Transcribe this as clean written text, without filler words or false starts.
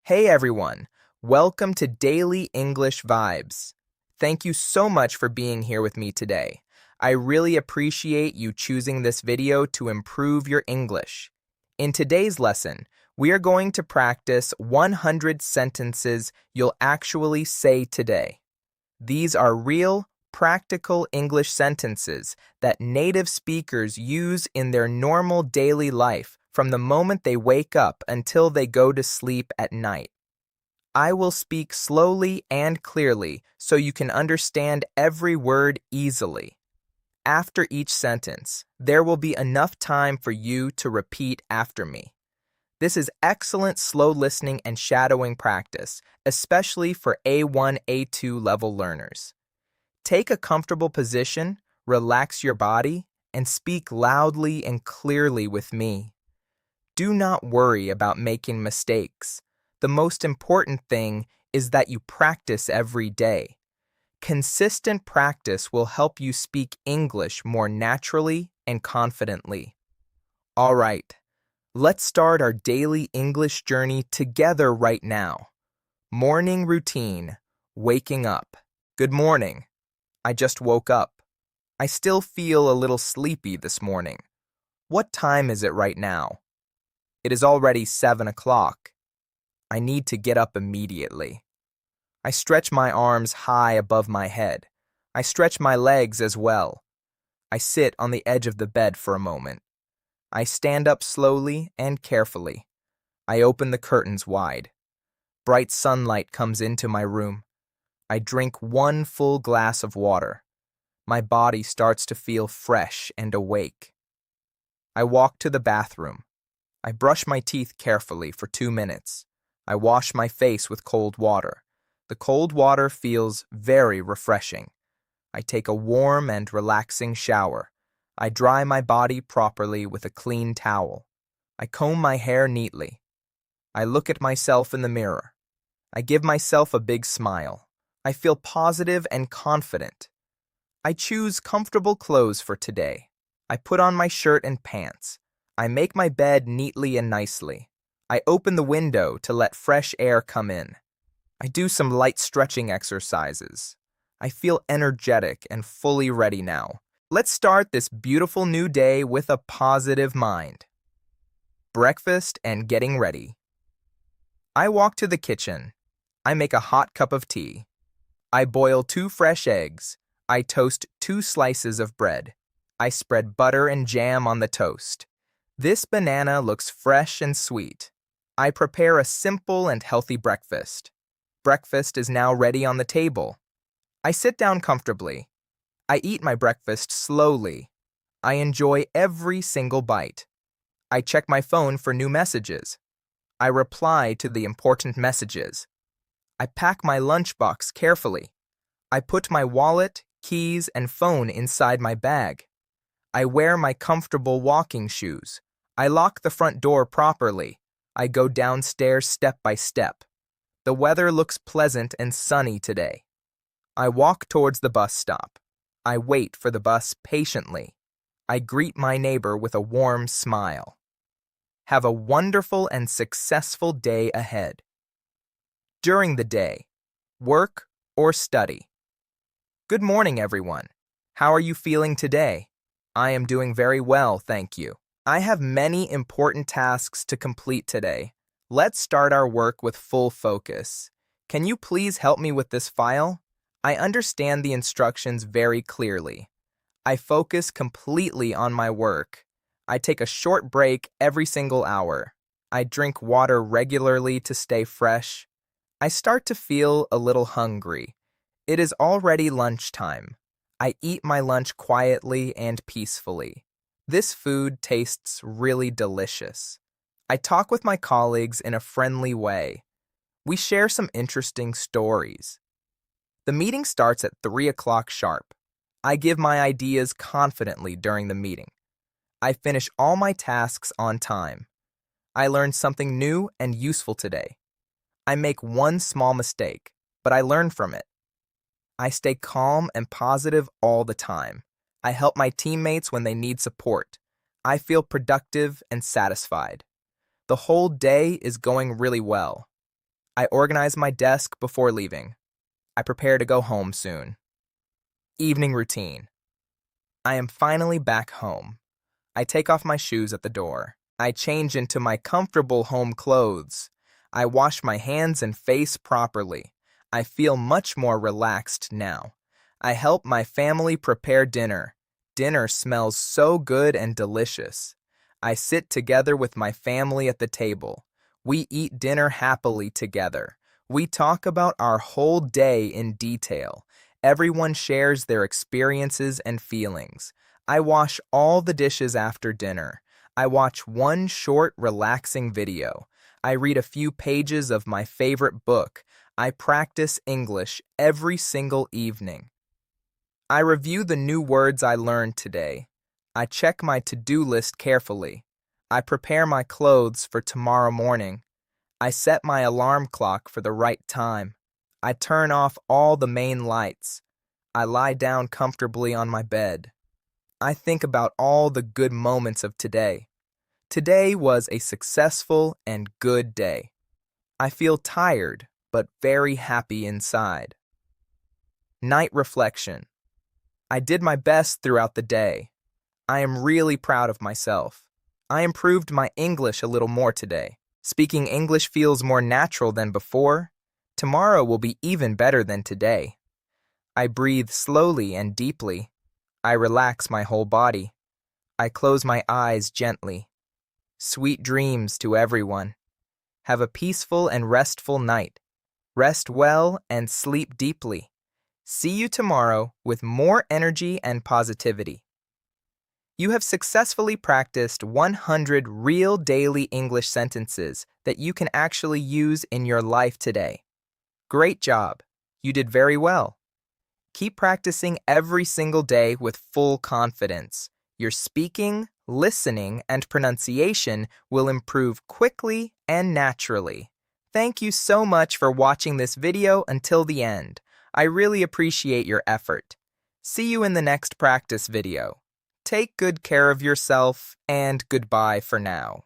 Hey everyone, welcome to Daily English Vibes. Thank you so much for being here with me today. I really appreciate you choosing this video to improve your English. In today's lesson, we are going to practice 100 sentences you'll actually say today. These are real, practical English sentences that native speakers use in their normal daily life from the moment they wake up until they go to sleep at night. I will speak slowly and clearly so you can understand every word easily. After each sentence, there will be enough time for you to repeat after me. This is excellent slow listening and shadowing practice, especially for A1, A2 level learners. Take a comfortable position, relax your body, and speak loudly and clearly with me. Do not worry about making mistakes. The most important thing is that you practice every day. Consistent practice will help you speak English more naturally and confidently. All right, let's start our daily English journey together right now. Morning routine, waking up. Good morning. I just woke up. I still feel a little sleepy this morning. What time is it right now? It is already 7 o'clock. I need to get up immediately. I stretch my arms high above my head. I stretch my legs as well. I sit on the edge of the bed for a moment. I stand up slowly and carefully. I open the curtains wide. Bright sunlight comes into my room. I drink one full glass of water. My body starts to feel fresh and awake. I walk to the bathroom. I brush my teeth carefully for 2 minutes. I wash my face with cold water. The cold water feels very refreshing. I take a warm and relaxing shower. I dry my body properly with a clean towel. I comb my hair neatly. I look at myself in the mirror. I give myself a big smile. I feel positive and confident. I choose comfortable clothes for today. I put on my shirt and pants. I make my bed neatly and nicely. I open the window to let fresh air come in. I do some light stretching exercises. I feel energetic and fully ready now. Let's start this beautiful new day with a positive mind. Breakfast and getting ready. I walk to the kitchen. I make a hot cup of tea. I boil 2 fresh eggs. I toast 2 slices of bread. I spread butter and jam on the toast. This banana looks fresh and sweet. I prepare a simple and healthy breakfast. Breakfast is now ready on the table. I sit down comfortably. I eat my breakfast slowly. I enjoy every single bite. I check my phone for new messages. I reply to the important messages. I pack my lunchbox carefully. I put my wallet, keys, and phone inside my bag. I wear my comfortable walking shoes. I lock the front door properly. I go downstairs step by step. The weather looks pleasant and sunny today. I walk towards the bus stop. I wait for the bus patiently. I greet my neighbor with a warm smile. Have a wonderful and successful day ahead. During the day, work or study. Good morning, everyone. How are you feeling today? I am doing very well, thank you. I have many important tasks to complete today. Let's start our work with full focus. Can you please help me with this file? I understand the instructions very clearly. I focus completely on my work. I take a short break every single hour. I drink water regularly to stay fresh. I start to feel a little hungry. It is already lunchtime. I eat my lunch quietly and peacefully. This food tastes really delicious. I talk with my colleagues in a friendly way. We share some interesting stories. The meeting starts at 3 o'clock sharp. I give my ideas confidently during the meeting. I finish all my tasks on time. I learned something new and useful today. I make one small mistake, but I learn from it. I stay calm and positive all the time. I help my teammates when they need support. I feel productive and satisfied. The whole day is going really well. I organize my desk before leaving. I prepare to go home soon. Evening routine. I am finally back home. I take off my shoes at the door. I change into my comfortable home clothes. I wash my hands and face properly. I feel much more relaxed now. I help my family prepare dinner. Dinner smells so good and delicious. I sit together with my family at the table. We eat dinner happily together. We talk about our whole day in detail. Everyone shares their experiences and feelings. I wash all the dishes after dinner. I watch one short, relaxing video. I read a few pages of my favorite book. I practice English every single evening. I review the new words I learned today. I check my to-do list carefully. I prepare my clothes for tomorrow morning. I set my alarm clock for the right time. I turn off all the main lights. I lie down comfortably on my bed. I think about all the good moments of today. Today was a successful and good day. I feel tired, but very happy inside. Night reflection. I did my best throughout the day. I am really proud of myself. I improved my English a little more today. Speaking English feels more natural than before. Tomorrow will be even better than today. I breathe slowly and deeply. I relax my whole body. I close my eyes gently. Sweet dreams to everyone. Have a peaceful and restful night. Rest well and sleep deeply. See you tomorrow with more energy and positivity. You have successfully practiced 100 real daily English sentences that you can actually use in your life today. Great job. You did very well. Keep practicing every single day with full confidence. Your speaking, listening, and pronunciation will improve quickly and naturally. Thank you so much for watching this video until the end. I really appreciate your effort. See you in the next practice video. Take good care of yourself, and goodbye for now.